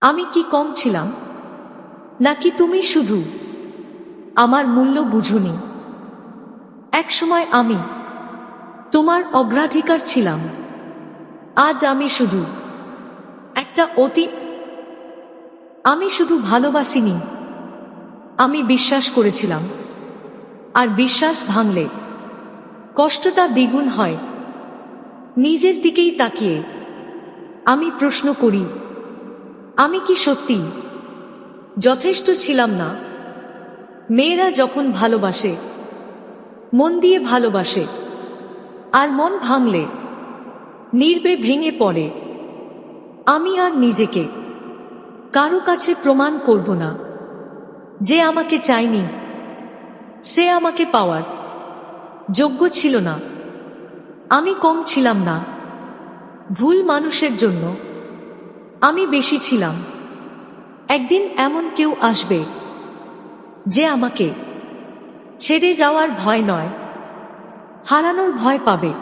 আমি কি কম ছিলাম, নাকি তুমি শুধু আমার মূল্য বুঝোনি? একসময় আমি তোমার অগ্রাধিকার ছিলাম, আজ আমি শুধু একটা অতীত। আমি শুধু ভালোবাসিনি, আমি বিশ্বাস করেছিলাম। আর বিশ্বাস ভাঙলে কষ্টটা দ্বিগুণ হয়। নিজের দিকেই তাকিয়ে আমি প্রশ্ন করি, আমি কি সত্যি যথেষ্ট ছিলাম না? মেয়েরা যখন ভালোবাসে, মন দিয়ে ভালোবাসে, আর মন ভাঙলে নীরবে ভেঙে পড়ে। আমি আর নিজেকে কারো কাছে প্রমাণ করব না যে আমাকে চায়নি, সে আমাকে পাওয়ার যোগ্য ছিল না। আমি কম ছিলাম না ভুল মানুষের জন্য, আমি বেশি ছিলাম। একদিন এমন কেউ আসবে যে আমাকে ছেড়ে যাওয়ার ভয় নয়, হারানোর ভয় পাবে।